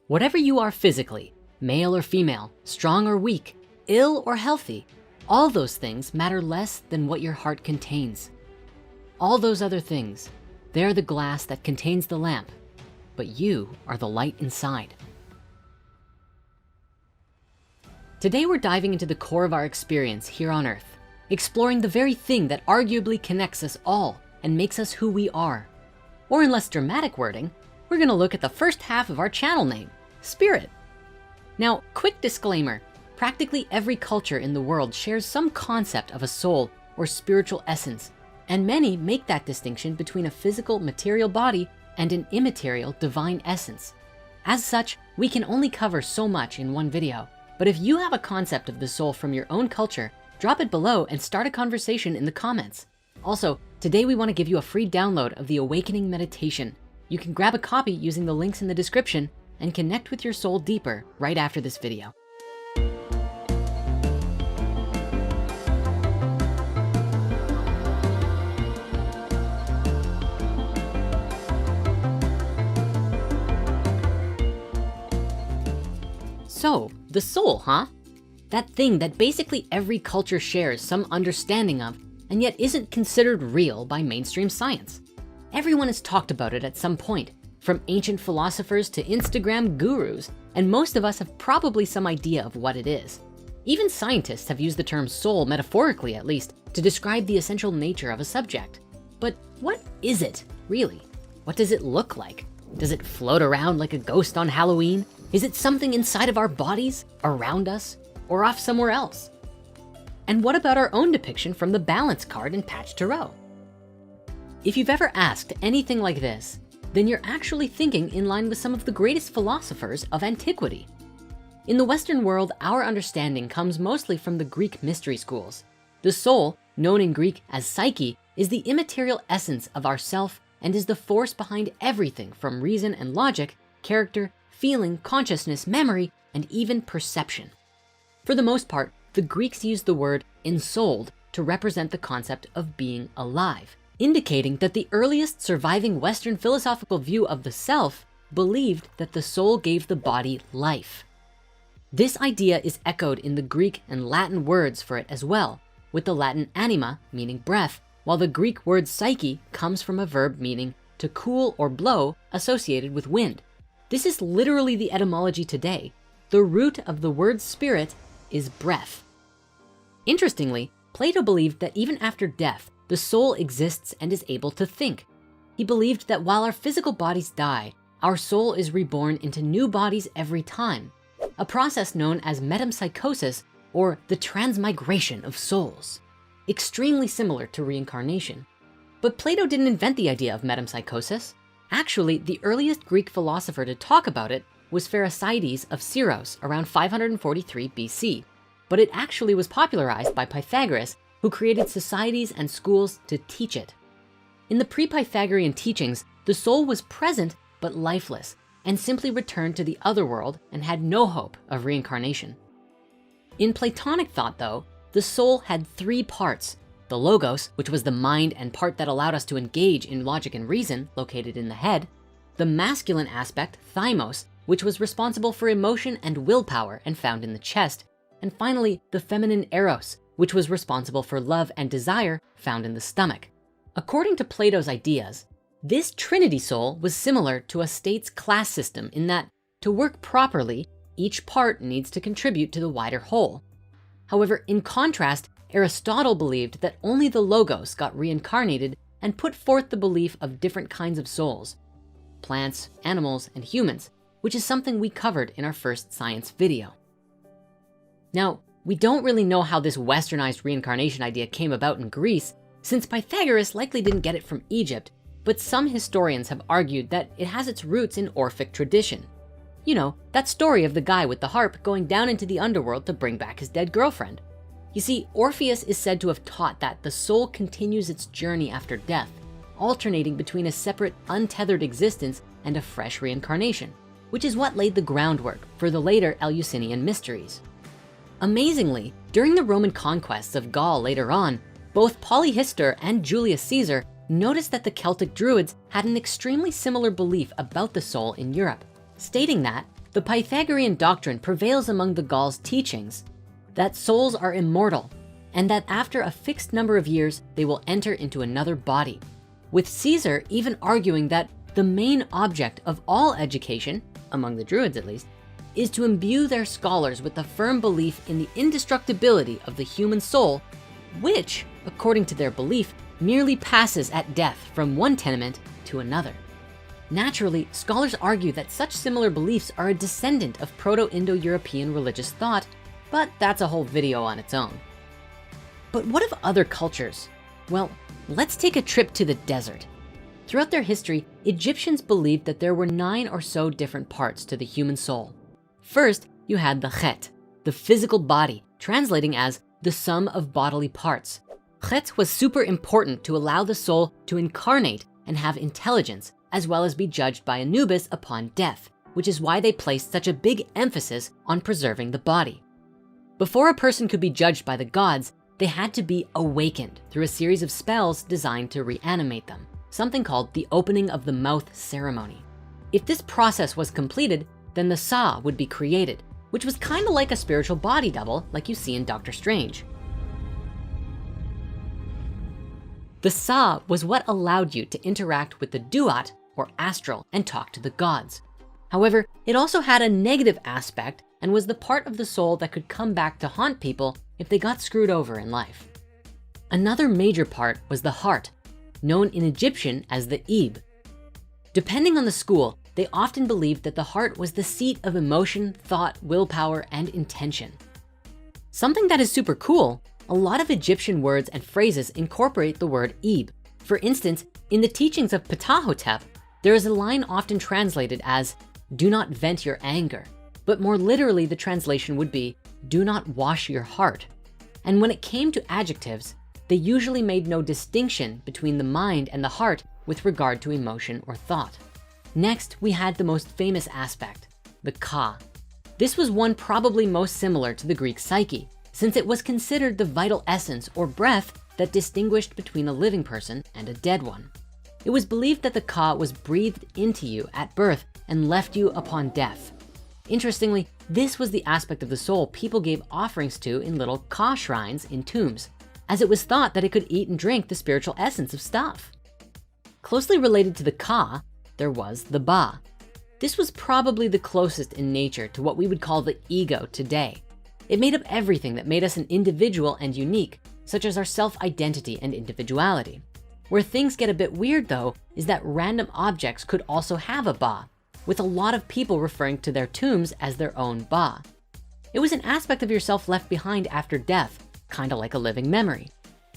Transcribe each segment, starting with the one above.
Whatever you are physically, male or female, strong or weak, ill or healthy, all those things matter less than what your heart contains. All those other things, they're the glass that contains the lamp, but you are the light inside. Today we're diving into the core of our experience here on Earth, exploring the very thing that arguably connects us all and makes us who we are. Or in less dramatic wording, we're gonna look at the first half of our channel name, Spirit. Now, quick disclaimer, practically every culture in the world shares some concept of a soul or spiritual essence, and many make that distinction between a physical material body and an immaterial divine essence. As such, we can only cover so much in one video, but if you have a concept of the soul from your own culture, drop it below and start a conversation in the comments. Also, today we wanna give you a free download of the Awakening Meditation. You can grab a copy using the links in the description and connect with your soul deeper right after this video. So, the soul, huh? That thing that basically every culture shares some understanding of and yet isn't considered real by mainstream science. Everyone has talked about it at some point, from ancient philosophers to Instagram gurus, and most of us have probably some idea of what it is. Even scientists have used the term soul, metaphorically at least, to describe the essential nature of a subject. But what is it, really? What does it look like? Does it float around like a ghost on Halloween? Is it something inside of our bodies, around us, or off somewhere else? And what about our own depiction from the balance card in Patch Tarot? If you've ever asked anything like this, then you're actually thinking in line with some of the greatest philosophers of antiquity. In the Western world, our understanding comes mostly from the Greek mystery schools. The soul, known in Greek as psyche, is the immaterial essence of ourself and is the force behind everything from reason and logic, character, feeling, consciousness, memory, and even perception. For the most part, the Greeks used the word ensouled to represent the concept of being alive, indicating that the earliest surviving Western philosophical view of the self believed that the soul gave the body life. This idea is echoed in the Greek and Latin words for it as well, with the Latin anima meaning breath, while the Greek word psyche comes from a verb meaning to cool or blow associated with wind. This is literally the etymology today. The root of the word spirit is breath. Interestingly, Plato believed that even after death, the soul exists and is able to think. He believed that while our physical bodies die, our soul is reborn into new bodies every time, a process known as metempsychosis, or the transmigration of souls, extremely similar to reincarnation. But Plato didn't invent the idea of metempsychosis. Actually, the earliest Greek philosopher to talk about it was Pherecydes of Syros around 543 BC, but it actually was popularized by Pythagoras, who created societies and schools to teach it. In the pre-Pythagorean teachings, the soul was present but lifeless and simply returned to the other world and had no hope of reincarnation. In Platonic thought though, the soul had three parts: the logos, which was the mind and part that allowed us to engage in logic and reason, located in the head; the masculine aspect, thymos, which was responsible for emotion and willpower and found in the chest; and finally, the feminine eros, which was responsible for love and desire, found in the stomach. According to Plato's ideas, this Trinity soul was similar to a state's class system in that, to work properly, each part needs to contribute to the wider whole. However, in contrast, Aristotle believed that only the logos got reincarnated and put forth the belief of different kinds of souls: plants, animals, and humans, which is something we covered in our first science video. Now, we don't really know how this westernized reincarnation idea came about in Greece, since Pythagoras likely didn't get it from Egypt, but some historians have argued that it has its roots in Orphic tradition. You know, that story of the guy with the harp going down into the underworld to bring back his dead girlfriend. You see, Orpheus is said to have taught that the soul continues its journey after death, alternating between a separate, untethered existence and a fresh reincarnation, which is what laid the groundwork for the later Eleusinian mysteries. Amazingly, during the Roman conquests of Gaul later on, both Polyhistor and Julius Caesar noticed that the Celtic Druids had an extremely similar belief about the soul in Europe, stating that The Pythagorean doctrine prevails among the Gauls' teachings that souls are immortal and that after a fixed number of years, they will enter into another body, with Caesar even arguing that the main object of all education, among the Druids at least, is to imbue their scholars with the firm belief in the indestructibility of the human soul, which, according to their belief, merely passes at death from one tenement to another. Naturally, scholars argue that such similar beliefs are a descendant of Proto-Indo-European religious thought, but that's a whole video on its own. But what of other cultures? Well, let's take a trip to the desert. Throughout their history, Egyptians believed that there were 9 or so different parts to the human soul. First, you had the Chet, the physical body, translating as the sum of bodily parts. Chet was super important to allow the soul to incarnate and have intelligence, as well as be judged by Anubis upon death, which is why they placed such a big emphasis on preserving the body. Before a person could be judged by the gods, they had to be awakened through a series of spells designed to reanimate them, something called the opening of the mouth ceremony. If this process was completed, then the Sa would be created, which was kind of like a spiritual body double like you see in Doctor Strange. The Sa was what allowed you to interact with the Duat or astral and talk to the gods. However, it also had a negative aspect and was the part of the soul that could come back to haunt people if they got screwed over in life. Another major part was the heart, known in Egyptian as the Ib. Depending on the school, they often believed that the heart was the seat of emotion, thought, willpower, and intention. Something that is super cool, a lot of Egyptian words and phrases incorporate the word Ib. For instance, in the teachings of Ptahhotep, there is a line often translated as, "Do not vent your anger," but more literally the translation would be, "Do not wash your heart." And when it came to adjectives, they usually made no distinction between the mind and the heart with regard to emotion or thought. Next, we had the most famous aspect, the Ka. This was one probably most similar to the Greek psyche, since it was considered the vital essence or breath that distinguished between a living person and a dead one. It was believed that the Ka was breathed into you at birth and left you upon death. Interestingly, this was the aspect of the soul people gave offerings to in little Ka shrines in tombs, as it was thought that it could eat and drink the spiritual essence of stuff. Closely related to the Ka, there was the Ba. This was probably the closest in nature to what we would call the ego today. It made up everything that made us an individual and unique, such as our self-identity and individuality. Where things get a bit weird though, is that random objects could also have a Ba, with a lot of people referring to their tombs as their own Ba. It was an aspect of yourself left behind after death, kind of like a living memory.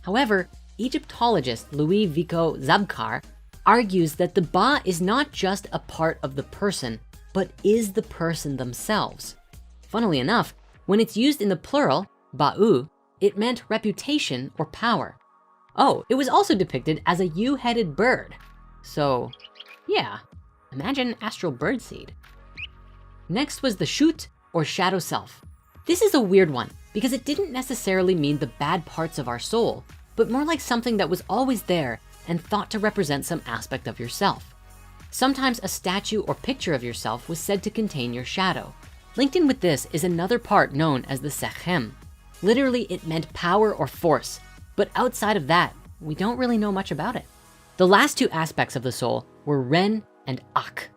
However, Egyptologist Louis Vico Zabkar argues that the Ba is not just a part of the person, but is the person themselves. Funnily enough, when it's used in the plural, Ba'u, it meant reputation or power. Oh, it was also depicted as a U-headed bird. So yeah, imagine astral birdseed. Next was the Shut or shadow self. This is a weird one because it didn't necessarily mean the bad parts of our soul, but more like something that was always there and thought to represent some aspect of yourself. Sometimes a statue or picture of yourself was said to contain your shadow. Linked in with this is another part known as the Sechem. Literally, it meant power or force, but outside of that, we don't really know much about it. The last two aspects of the soul were Ren and Ak.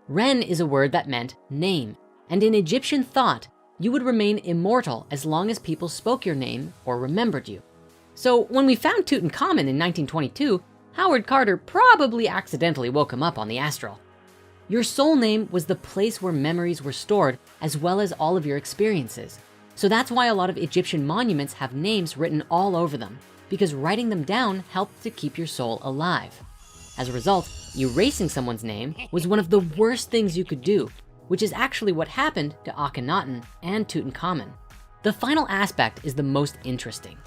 Ren is a word that meant name, and in Egyptian thought, you would remain immortal as long as people spoke your name or remembered you. So when we found Tutankhamun in 1922, Howard Carter probably accidentally woke him up on the astral. Your soul name was the place where memories were stored, as well as all of your experiences. So that's why a lot of Egyptian monuments have names written all over them, because writing them down helped to keep your soul alive. As a result, erasing someone's name was one of the worst things you could do, which is actually what happened to Akhenaten and Tutankhamun. The final aspect is the most interesting.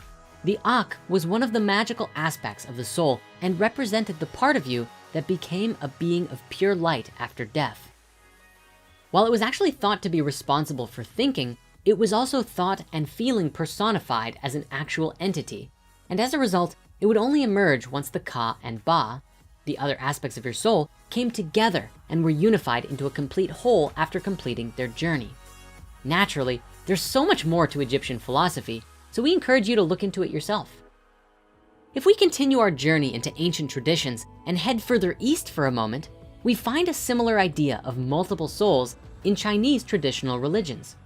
The Ak was one of the magical aspects of the soul and represented the part of you that became a being of pure light after death. While it was actually thought to be responsible for thinking, it was also thought and feeling personified as an actual entity. And as a result, it would only emerge once the Ka and Ba, the other aspects of your soul, came together and were unified into a complete whole after completing their journey. Naturally, there's so much more to Egyptian philosophy, so we encourage you to look into it yourself. If we continue our journey into ancient traditions and head further east for a moment, we find a similar idea of multiple souls in Chinese traditional religions.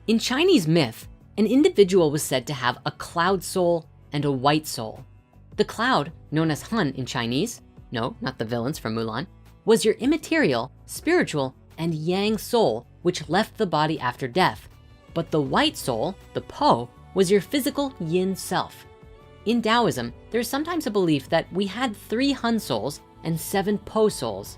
In Chinese myth, an individual was said to have a cloud soul and a white soul. The cloud, known as Han in Chinese, no, not the villains from Mulan, was your immaterial, spiritual, and yang soul, which left the body after death. But the white soul, the Po, was your physical yin self. In Taoism, there's sometimes a belief that we had 3 Han souls and 7 Po souls.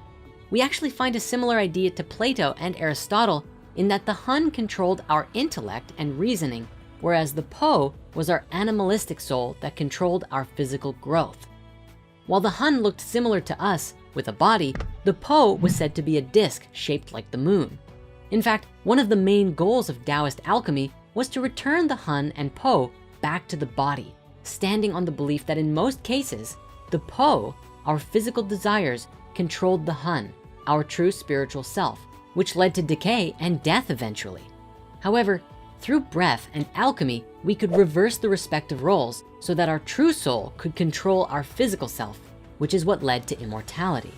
We actually find a similar idea to Plato and Aristotle in that the Han controlled our intellect and reasoning, whereas the Po was our animalistic soul that controlled our physical growth. While the Han looked similar to us with a body, the Po was said to be a disc shaped like the moon. In fact, one of the main goals of Taoist alchemy was to return the Han and Po back to the body, standing on the belief that in most cases, the Po, our physical desires, controlled the Han, our true spiritual self, which led to decay and death eventually. However, through breath and alchemy, we could reverse the respective roles so that our true soul could control our physical self, which is what led to immortality.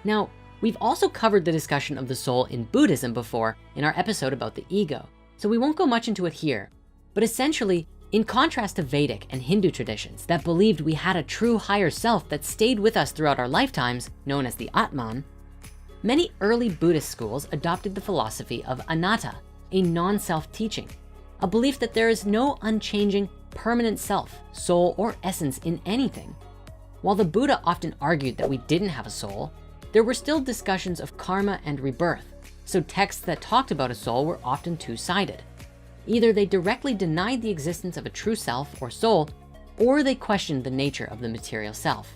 Now, we've also covered the discussion of the soul in Buddhism before in our episode about the ego, so we won't go much into it here. But essentially, in contrast to Vedic and Hindu traditions that believed we had a true higher self that stayed with us throughout our lifetimes, known as the Atman, many early Buddhist schools adopted the philosophy of anatta, a non-self teaching, a belief that there is no unchanging, permanent self, soul, or essence in anything. While the Buddha often argued that we didn't have a soul, there were still discussions of karma and rebirth, so texts that talked about a soul were often two-sided. Either they directly denied the existence of a true self or soul, or they questioned the nature of the material self.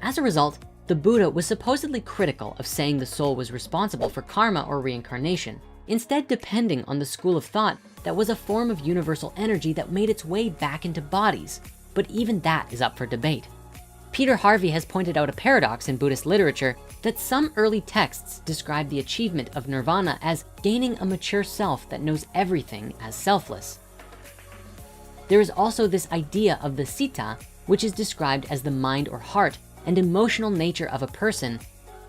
As a result, the Buddha was supposedly critical of saying the soul was responsible for karma or reincarnation, instead depending on the school of thought that was a form of universal energy that made its way back into bodies, but even that is up for debate. Peter Harvey has pointed out a paradox in Buddhist literature that some early texts describe the achievement of nirvana as gaining a mature self that knows everything as selfless. There is also this idea of the citta, which is described as the mind or heart and emotional nature of a person,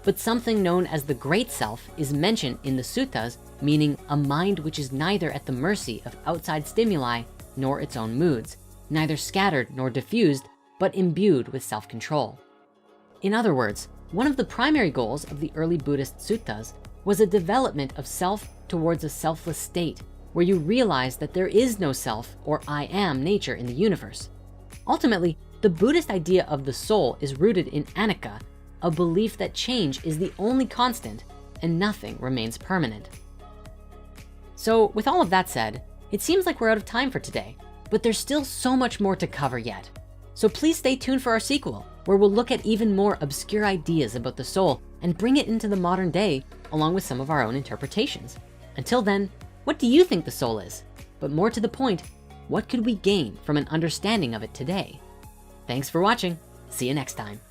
but something known as the great self is mentioned in the suttas, meaning a mind which is neither at the mercy of outside stimuli nor its own moods, neither scattered nor diffused, but imbued with self-control. In other words, one of the primary goals of the early Buddhist suttas was a development of self towards a selfless state, where you realize that there is no self or I am nature in the universe. Ultimately, the Buddhist idea of the soul is rooted in anicca, a belief that change is the only constant and nothing remains permanent. So with all of that said, it seems like we're out of time for today, but there's still so much more to cover yet. So please stay tuned for our sequel, where we'll look at even more obscure ideas about the soul and bring it into the modern day, along with some of our own interpretations. Until then, what do you think the soul is? But more to the point, what could we gain from an understanding of it today? Thanks for watching. See you next time.